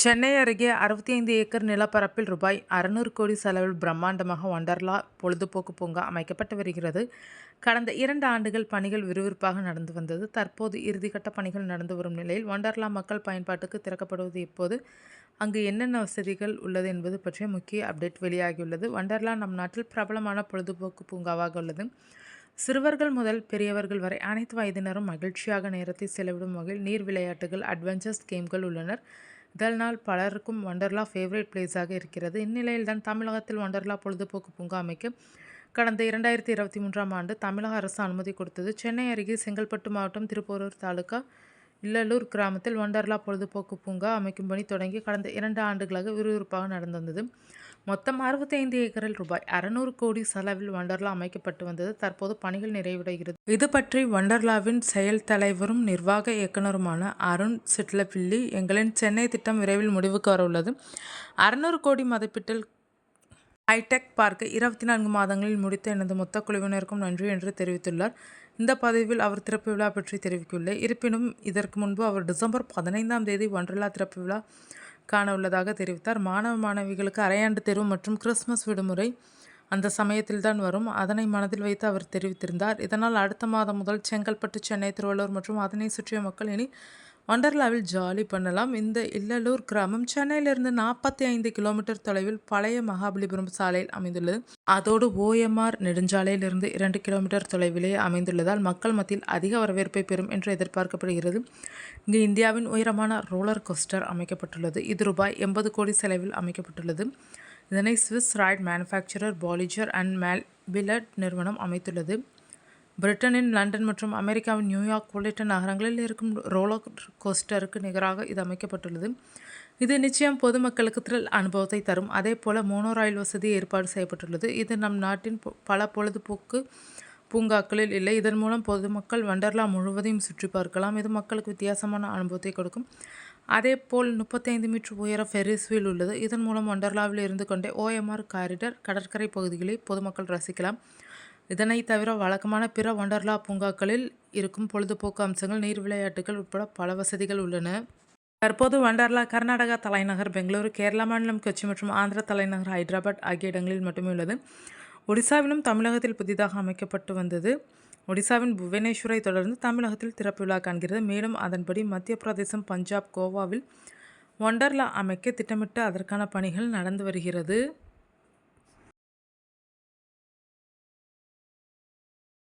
சென்னை அருகே 65 ஏக்கர் நிலப்பரப்பில் ரூபாய் 600 கோடி செலவில் பிரம்மாண்டமாக வண்டர்லா பொழுதுபோக்கு பூங்கா அமைக்கப்பட்டு வருகிறது. கடந்த 2 ஆண்டுகள் பணிகள் விறுவிறுப்பாக நடந்து வந்தது. தற்போது இறுதிக்கட்ட பணிகள் நடந்து வரும் நிலையில் வண்டர்லா மக்கள் பயன்பாட்டுக்கு திறக்கப்படுவது எப்போது, அங்கு என்னென்ன வசதிகள் உள்ளது என்பது பற்றிய முக்கிய அப்டேட் வெளியாகியுள்ளது. வண்டர்லா நம் நாட்டில் பிரபலமான பொழுதுபோக்கு பூங்காவாக உள்ளது. சிறுவர்கள் முதல் பெரியவர்கள் வரை அனைத்து வயதினரும் மகிழ்ச்சியாக நேரத்தை செலவிடும் வகையில் நீர் விளையாட்டுகள், அட்வென்ச்சர்ஸ் கேம்கள் உள்ளனர். இதனால் பலருக்கும் வண்டர்லா ஃபேவரட் பிளேஸாக இருக்கிறது. இந்நிலையில்தான் தமிழகத்தில் வண்டர்லா பொழுதுபோக்கு பூங்கா அமைக்க கடந்த 2023ஆம் ஆண்டு தமிழக அரசு அனுமதி கொடுத்தது. சென்னை அருகே செங்கல்பட்டு மாவட்டம் திருப்போரூர் தாலுகா இல்லலூர் கிராமத்தில் வண்டர்லா பொழுதுபோக்கு பூங்கா அமைக்கும் பணி தொடங்கி கடந்த 2 ஆண்டுகளாக விறுவிறுப்பாக நடந்து வந்தது. மொத்தம் 65 ஏக்கரில் ரூபாய் 600 கோடி செலவில் வண்டர்லா அமைக்கப்பட்டு வந்தது. தற்போது பணிகள் நிறைவடைகிறது. இது பற்றி வண்டர்லாவின் செயல் தலைவரும் நிர்வாக இயக்குனருமான அருண் சிட்லப்பிள்ளி, எங்களின் சென்னை திட்டம் விரைவில் முடிவுக்கு வரவுள்ளது. 600 கோடி மதிப்பீட்டில் ஹைடெக் பார்க்கை 24 மாதங்களில் முடித்த எனது மொத்த குழுவினருக்கும் நன்றி என்று தெரிவித்துள்ளார். இந்த பதிவில் அவர் திறப்பு விழா பற்றி தெரிவிக்கவில்லை. இருப்பினும் இதற்கு முன்பு அவர் டிசம்பர் 15ஆம் தேதி வண்டர்லா திறப்பு விழா காண உள்ளதாக தெரிவித்தார். மாணவ மாணவிகளுக்கு அரையாண்டு தேர்வு மற்றும் கிறிஸ்துமஸ் விடுமுறை அந்த சமயத்தில்தான் வரும். அதனை மனதில் வைத்து அவர் தெரிவித்திருந்தார். இதனால் அடுத்த மாதம் முதல் செங்கல்பட்டு, சென்னை, திருவள்ளூர் மற்றும் அதனை சுற்றிய மக்கள் இனி வண்டர்லாவில் ஜாலி பண்ணலாம். இந்த இல்லலூர் கிராமம் சென்னையிலிருந்து 45 கிலோமீட்டர் தொலைவில் பழைய மகாபலிபுரம் சாலையில் அமைந்துள்ளது. அதோடு OMR நெடுஞ்சாலையிலிருந்து 2 கிலோமீட்டர் தொலைவிலே அமைந்துள்ளதால் மக்கள் மத்தியில் அதிக வரவேற்பை பெறும் என்று எதிர்பார்க்கப்படுகிறது. இங்கு இந்தியாவின் உயரமான ரோலர் கோஸ்டர் அமைக்கப்பட்டுள்ளது. இது ரூபாய் 80 கோடி செலவில் அமைக்கப்பட்டுள்ளது. இதனை ஸ்விஸ் ரைட் மேனுஃபேக்சரர் பாலிஜர் அண்ட் மேல்பிலட் நிறுவனம் அமைத்துள்ளது. பிரிட்டனின் லண்டன் மற்றும் அமெரிக்காவின் நியூயார்க் உள்ளிட்ட நகரங்களில் இருக்கும் ரோலர் கோஸ்டருக்கு நிகராக இது அமைக்கப்பட்டுள்ளது. இது நிச்சயம் பொதுமக்களுக்கு த்ரில் அனுபவத்தை தரும். அதே போல மோனோ ரயில் வசதி ஏற்பாடு செய்யப்பட்டுள்ளது. இது நம் நாட்டின் பல பொழுதுபோக்கு பூங்காக்களில் இல்லை. இதன் மூலம் பொதுமக்கள் வண்டர்லா முழுவதையும் சுற்றி பார்க்கலாம். இது மக்களுக்கு வித்தியாசமான அனுபவத்தை கொடுக்கும். அதேபோல் 35 மீட்டர் உயர ஃபெரிஸ் வீல் உள்ளது. இதன் மூலம் வண்டர்லாவில் இருந்து கொண்டே OMR காரிடர் கடற்கரை பகுதிகளை பொதுமக்கள் ரசிக்கலாம். இதனை தவிர வழக்கமான பிற வண்டர்லா பூங்காக்களில் இருக்கும் பொழுதுபோக்கு அம்சங்கள், நீர் விளையாட்டுகள் உட்பட பல வசதிகள் உள்ளன. தற்போது வண்டர்லா கர்நாடகா தலைநகர் பெங்களூரு, கேரளா மாநிலம் கொச்சி மற்றும் ஆந்திர தலைநகர் ஹைதராபாத் ஆகிய இடங்களில் மட்டுமே உள்ளது. ஒடிசாவிலும் தமிழகத்தில் புதிதாக அமைக்கப்பட்டு வந்தது. ஒடிசாவின் புவனேஸ்வரை தொடர்ந்து தமிழகத்தில் திறப்பு விழா காண்கிறது. மேலும் அதன்படி மத்திய பிரதேசம், பஞ்சாப், கோவாவில் வண்டர்லா அமைக்க திட்டமிட்டு அதற்கான பணிகள் நடந்து வருகிறது.